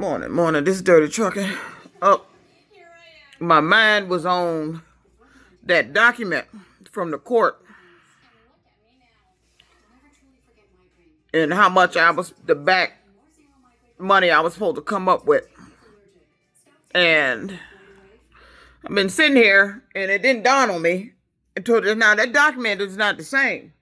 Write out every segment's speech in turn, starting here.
Morning, morning. This is Dirty Trucking. Oh, my mind was on that document from the court and how much the back money I was supposed to come up with. And I've been sitting here and it didn't dawn on me until just now. That document is not the same.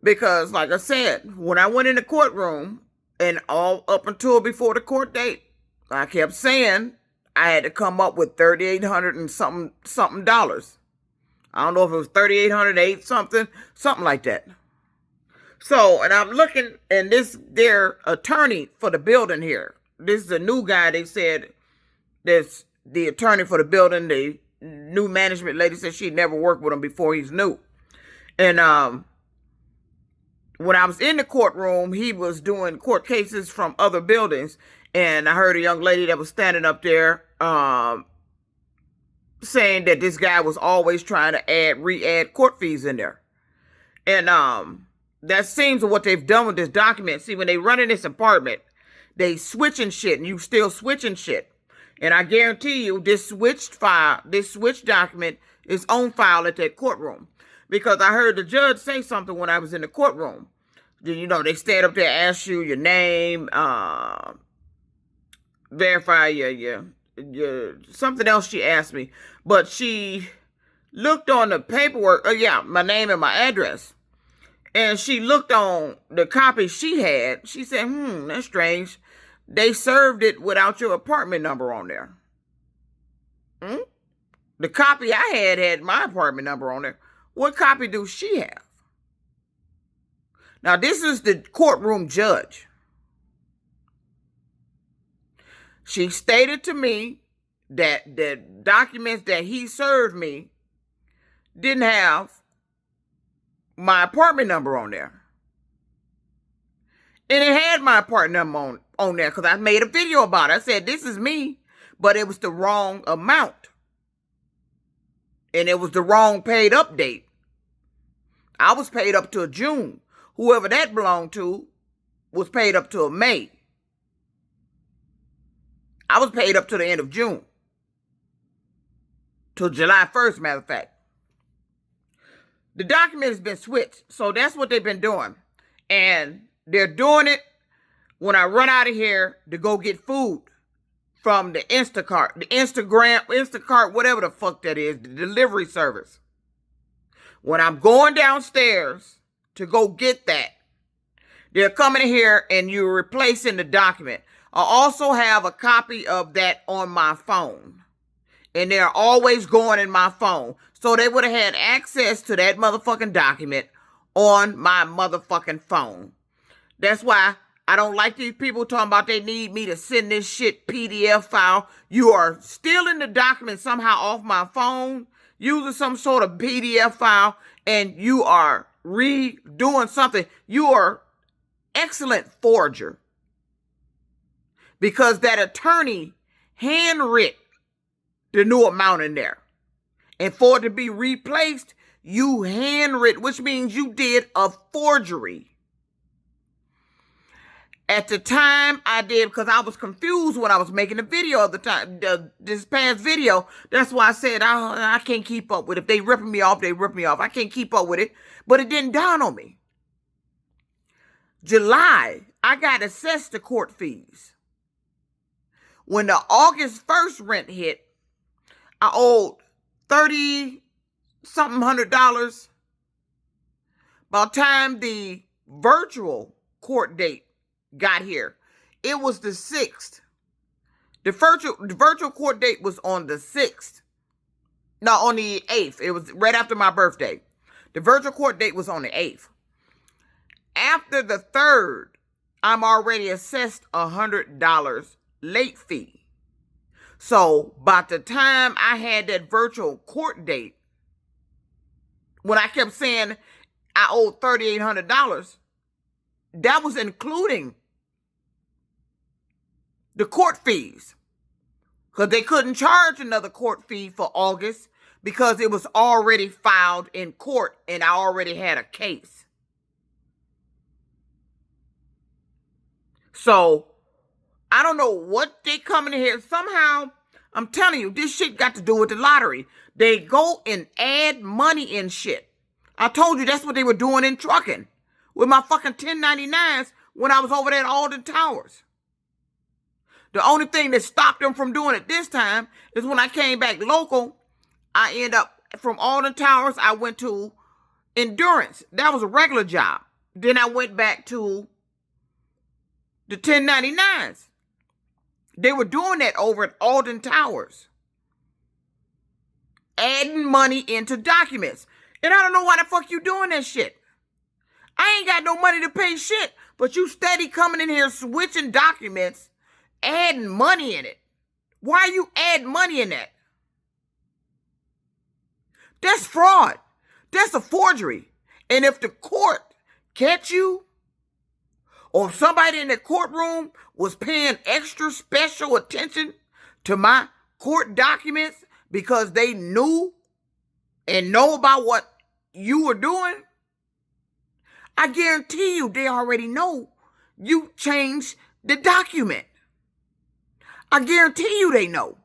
Because, like I said, when I went in the courtroom and all up until before the court date, I kept saying I had to come up with $3,800 and something dollars. I don't know if it was 3,808 something like that. So, and I'm looking, and their attorney for the building here. This is a new guy. They said this the attorney for the building. The new management lady said she'd never worked with him before. He's new, and when I was in the courtroom, he was doing court cases from other buildings. And I heard a young lady that was standing up there saying that this guy was always trying to re-add court fees in there. And that seems what they've done with this document. See, when they run in this apartment, they switching shit, and you still switching shit. And I guarantee you, this switched document is on file at that courtroom. Because I heard the judge say something when I was in the courtroom. You know, they stand up there, ask you your name, verify your something else she asked me. But she looked on the paperwork, my name and my address. And she looked on the copy she had. She said, that's strange. They served it without your apartment number on there. The copy I had my apartment number on there. What copy do she have? Now, this is the courtroom judge. She stated to me that the documents that he served me didn't have my apartment number on there. And it had my apartment number on there because I made a video about it. I said, this is me, but it was the wrong amount. And it was the wrong paid up date. I was paid up to June. Whoever that belonged to was paid up to May. I was paid up to the end of June. Till July 1st, matter of fact. The document has been switched. So that's what they've been doing. And they're doing it when I run out of here to go get food from the Instacart, whatever the fuck that is, the delivery service. When I'm going downstairs to go get that, they're coming in here and you're replacing the document. I also have a copy of that on my phone. And they're always going in my phone. So they would have had access to that motherfucking document on my motherfucking phone. That's why I don't like these people talking about they need me to send this shit PDF file. You are stealing the document somehow off my phone, using some sort of PDF file, and you are redoing something. You are excellent forger. Because that attorney handwrit the new amount in there. And for it to be replaced, you handwrit, which means you did a forgery. At the time I did, because I was confused when I was making the video of the time, this past video. That's why I said I can't keep up with it. If they ripping me off, they rip me off. I can't keep up with it. But it didn't dawn on me. July, I got assessed the court fees. When the August 1st rent hit, I owed $30-something hundred. By the time the virtual court date got here, it was the 6th. The virtual court date was on the 6th. No, on the 8th. It was right after my birthday. The virtual court date was on the 8th. After the 3rd, I'm already assessed $100 late fee. So by the time I had that virtual court date, when I kept saying I owed $3,800, that was including the court fees. Because they couldn't charge another court fee for August because it was already filed in court and I already had a case. So I don't know what they coming in here. Somehow, I'm telling you, this shit got to do with the lottery. They go and add money in shit. I told you that's what they were doing in trucking with my fucking 1099s when I was over there at Alden Towers. The only thing that stopped them from doing it this time is when I came back local, I end up from Alden Towers, I went to Endurance. That was a regular job. Then I went back to the 1099s. They were doing that over at Alden Towers. Adding money into documents. And I don't know why the fuck you doing that shit. I ain't got no money to pay shit, but you steady coming in here switching documents, adding money in it. Why are you adding money in that? That's fraud. That's a forgery. And if the court catch you, or if somebody in the courtroom was paying extra special attention to my court documents because they knew and know about what you were doing, I guarantee you they already know you changed the document. I guarantee you they know.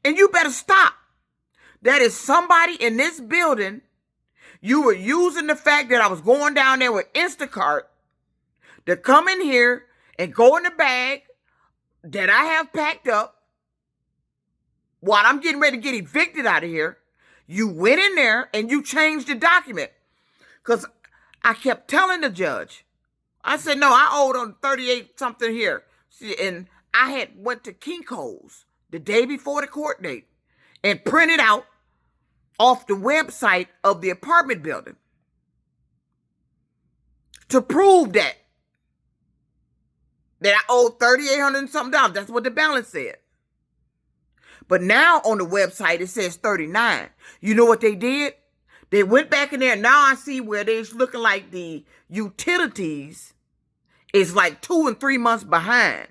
And you better stop. That is somebody in this building. You were using the fact that I was going down there with Instacart to come in here and go in the bag that I have packed up while I'm getting ready to get evicted out of here. You went in there and you changed the document. Because I kept telling the judge, I said, no, I owed on 38 something here. See, and I had went to Kinko's the day before the court date and printed out off the website of the apartment building to prove that I owed $3,800 and something dollars. That's what the balance said. But now on the website, it says 39. You know what they did? They went back in there. Now I see where they're looking like the utilities is like 2 and 3 months behind.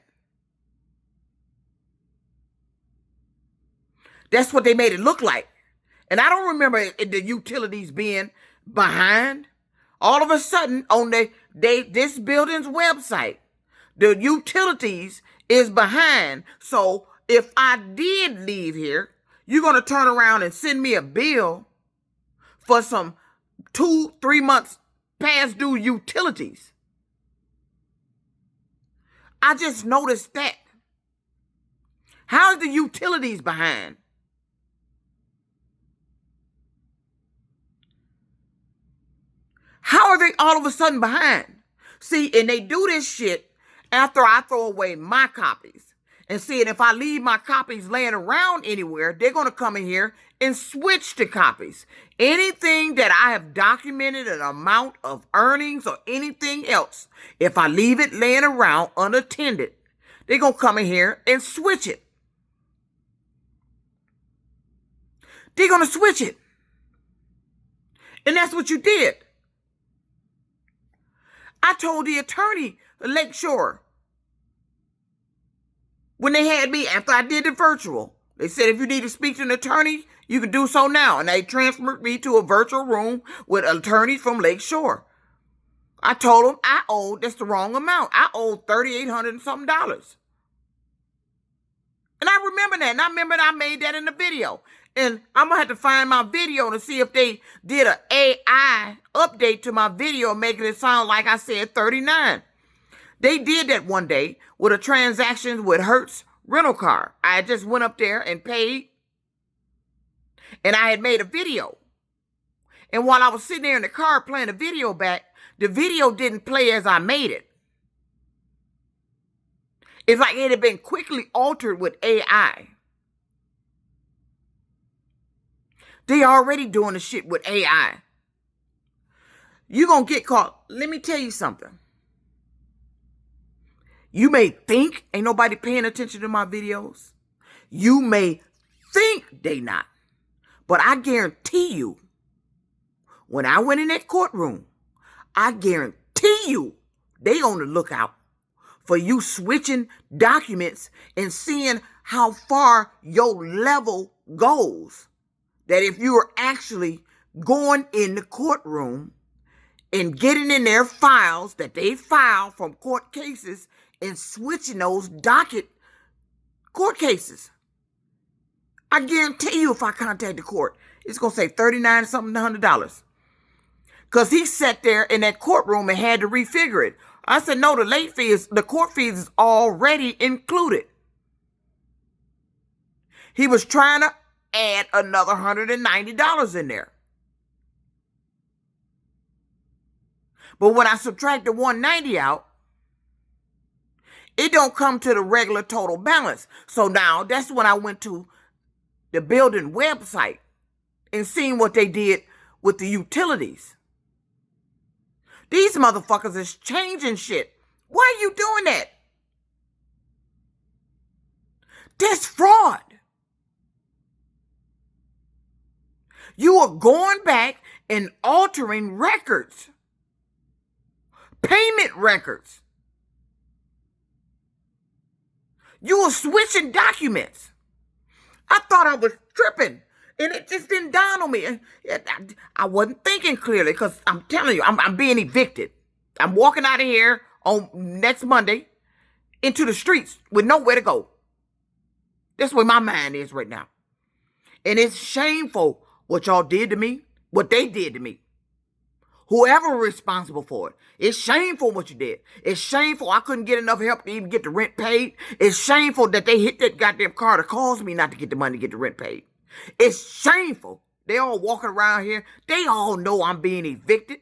That's what they made it look like. And I don't remember the utilities being behind. All of a sudden, on this building's website, the utilities is behind. So if I did leave here, you're going to turn around and send me a bill for some 2-3 months past due utilities. I just noticed that. How's the utilities behind? How are they all of a sudden behind? See, and they do this shit after I throw away my copies. And see, and if I leave my copies laying around anywhere, they're going to come in here and switch the copies. Anything that I have documented, an amount of earnings or anything else, if I leave it laying around unattended, they're going to come in here and switch it. They're going to switch it. And that's what you did. I told the attorney, Lakeshore, when they had me after I did the virtual, they said if you need to speak to an attorney, you can do so now. And they transferred me to a virtual room with attorneys from Lakeshore. I told them I owed, that's the wrong amount. I owed $3,800 and something dollars. And I remember that. And I remember I made that in the video. And I'm going to have to find my video to see if they did an AI update to my video, making it sound like I said 39. They did that one day with a transaction with Hertz rental car. I just went up there and paid. And I had made a video. And while I was sitting there in the car playing the video back, the video didn't play as I made it. It's like it had been quickly altered with AI. They already doing the shit with AI. You're going to get caught. Let me tell you something. You may think ain't nobody paying attention to my videos. You may think they not. But I guarantee you, when I went in that courtroom, I guarantee you they on the lookout for you switching documents and seeing how far your level goes. That if you are actually going in the courtroom and getting in their files that they file from court cases and switching those docket court cases. I guarantee you if I contact the court, it's going to say $39 something $100. Because he sat there in that courtroom and had to refigure it. I said, no, the court fees is already included. He was trying to add another $190 in there. But when I subtract the $190 out, it don't come to the regular total balance. So now that's when I went to the building website and seen what they did with the utilities. These motherfuckers is changing shit. Why are you doing that? That's fraud. You are going back and altering records. Payment records. You were switching documents. I thought I was tripping. And it just didn't dawn on me. I wasn't thinking clearly because I'm telling you, I'm being evicted. I'm walking out of here on next Monday into the streets with nowhere to go. That's where my mind is right now. And it's shameful what y'all did to me, what they did to me. Whoever responsible for it. It's shameful what you did. It's shameful I couldn't get enough help to even get the rent paid. It's shameful that they hit that goddamn car to cause me not to get the money to get the rent paid. It's shameful. They all walking around here. They all know I'm being evicted.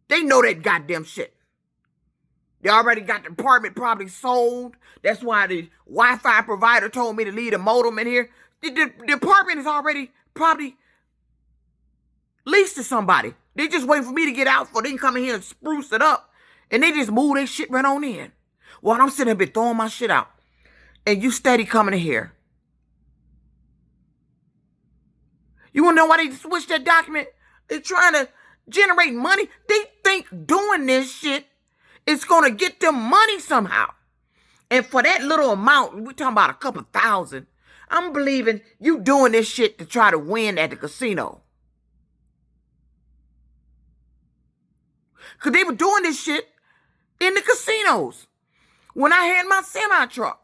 They know that goddamn shit. They already got the apartment probably sold. That's why the Wi-Fi provider told me to leave the modem in here. The apartment is already probably leased to somebody. They just waiting for me to get out so they can come in here and spruce it up. And they just move their shit right on in. While I'm sitting here throwing my shit out. And you steady coming in here. You want to know why they switched that document? They're trying to generate money. They think doing this shit is going to get them money somehow. And for that little amount, we're talking about a couple thousand. I'm believing you doing this shit to try to win at the casino. Because they were doing this shit in the casinos. When I had my semi-truck.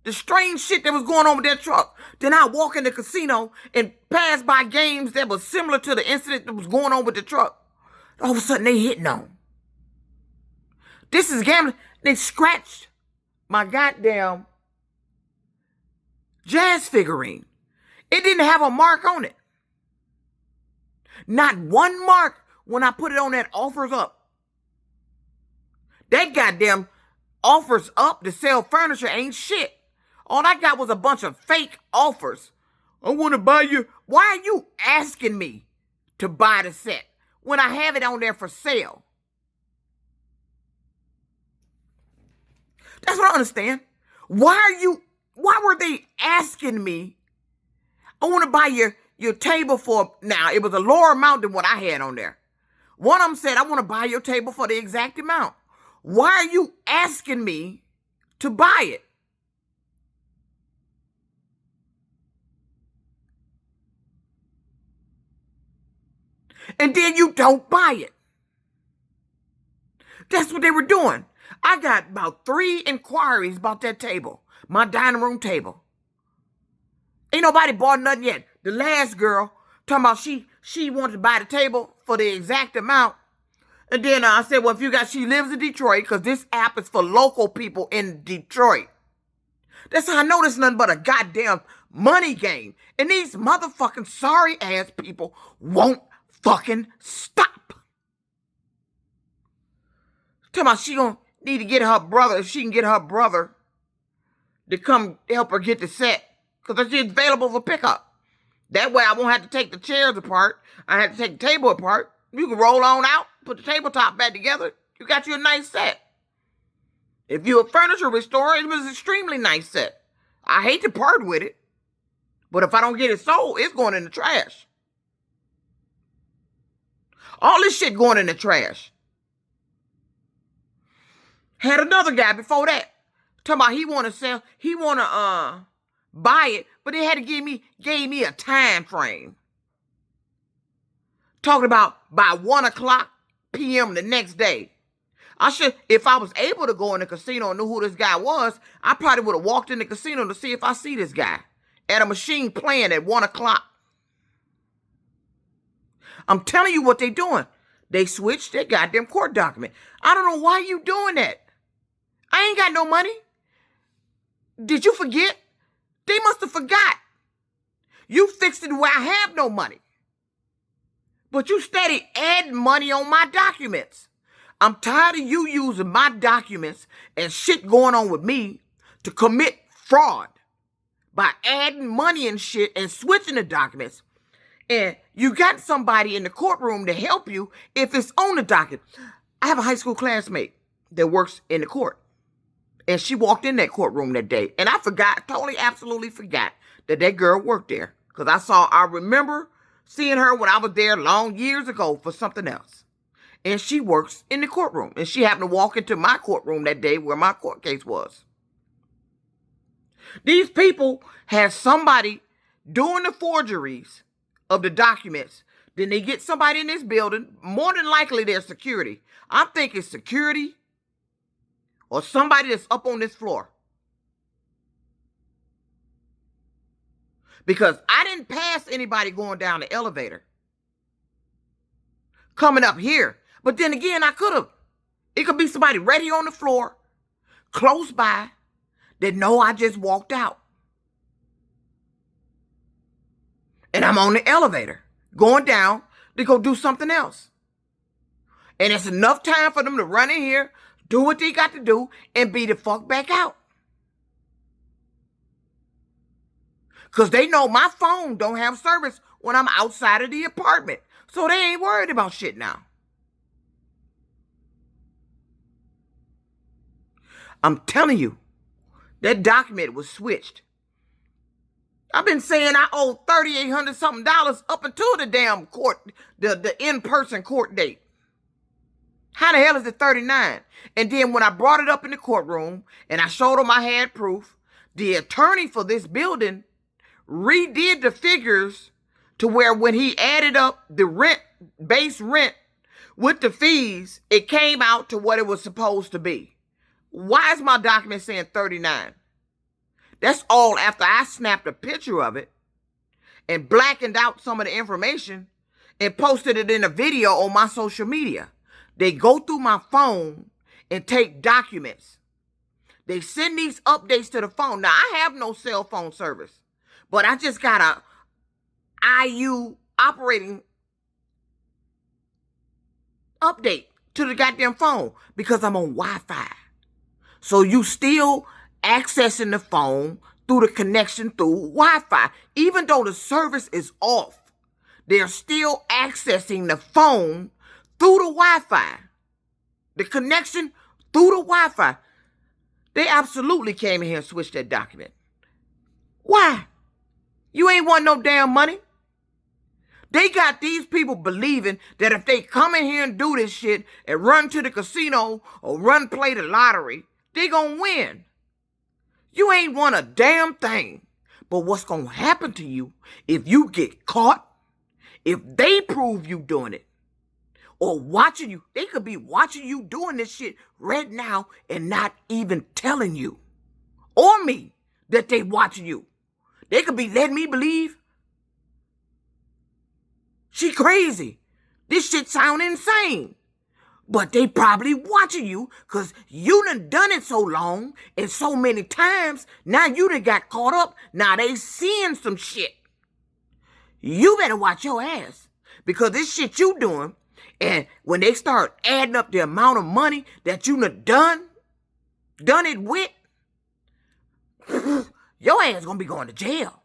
The strange shit that was going on with that truck. Then I walk in the casino and pass by games that was similar to the incident that was going on with the truck. All of a sudden they hitting on. This is gambling. They scratched my goddamn jazz figurine. It didn't have a mark on it. Not one mark when I put it on that offers up. That goddamn offers up to sell furniture ain't shit. All I got was a bunch of fake offers. I want to buy you. Why are you asking me to buy the set when I have it on there for sale? That's what I understand. Why were they asking me? I want to buy your table for, now it was a lower amount than what I had on there. One of them said, I want to buy your table for the exact amount. Why are you asking me to buy it? And then you don't buy it. That's what they were doing. I got about 3 inquiries about that table. My dining room table. Ain't nobody bought nothing yet. The last girl talking about she wanted to buy the table for the exact amount. And then I said, well, she lives in Detroit because this app is for local people in Detroit. That's how I know there's nothing but a goddamn money game. And these motherfucking sorry ass people won't fucking stop. Talking about she gonna need to get her brother, if she can get her brother to come help her get the set. Because it's available for pickup. That way I won't have to take the chairs apart. I have to take the table apart. You can roll on out, put the tabletop back together. You got you a nice set. If you're a furniture restorer, it was an extremely nice set. I hate to part with it. But if I don't get it sold, it's going in the trash. All this shit going in the trash. Had another guy before that. Talking about he want to buy it, but they had to gave me a time frame. Talking about by 1:00 p.m. the next day. I should, if I was able to go in the casino and knew who this guy was, I probably would have walked in the casino to see if I see this guy at a machine playing at 1 o'clock. I'm telling you what they doing. They switched their goddamn court document. I don't know why you doing that. I ain't got no money. Did you forget? They must have forgot. You fixed it where I have no money. But you steady adding money on my documents. I'm tired of you using my documents and shit going on with me to commit fraud by adding money and shit and switching the documents. And you got somebody in the courtroom to help you if it's on the docket. I have a high school classmate that works in the court. And she walked in that courtroom that day. And I forgot, totally, absolutely forgot that girl worked there. Because I remember seeing her when I was there long years ago for something else. And she works in the courtroom. And she happened to walk into my courtroom that day where my court case was. These people had somebody doing the forgeries of the documents. Then they get somebody in this building. More than likely, they're security. I'm thinking security or somebody that's up on this floor. Because I didn't pass anybody going down the elevator. Coming up here. But then again, I could have. It could be somebody right here on the floor, close by, that know I just walked out. And I'm on the elevator, going down to go do something else. And it's enough time for them to run in here, do what they got to do, and be the fuck back out. Because they know my phone don't have service when I'm outside of the apartment. So they ain't worried about shit now. I'm telling you, that document was switched. I've been saying I owe $3,800 something up until the damn court, the in-person court date. How the hell is it 39? And then when I brought it up in the courtroom and I showed them I had proof, the attorney for this building redid the figures to where when he added up the rent, base rent with the fees, it came out to what it was supposed to be. Why is my document saying 39? That's all after I snapped a picture of it and blackened out some of the information and posted it in a video on my social media. They go through my phone and take documents. They send these updates to the phone. Now, I have no cell phone service, but I just got a IU operating update to the goddamn phone because I'm on Wi-Fi. So you still accessing the phone through the connection through Wi-Fi. Even though the service is off, they're still accessing the phone through the Wi-Fi. The connection through the Wi-Fi. They absolutely came in here and switched that document. Why? You ain't want no damn money. They got these people believing that if they come in here and do this shit and run to the casino or play the lottery, they gonna win. You ain't won a damn thing. But what's gonna happen to you if you get caught, if they prove you doing it, or watching you, they could be watching you doing this shit right now and not even telling you, or me, that they watching you. They could be letting me believe she crazy. This shit sound insane. But they probably watching you because you done it so long and so many times. Now you done got caught up. Now they seeing some shit. You better watch your ass because this shit you doing, and when they start adding up the amount of money that you done it with, your ass gonna be going to jail.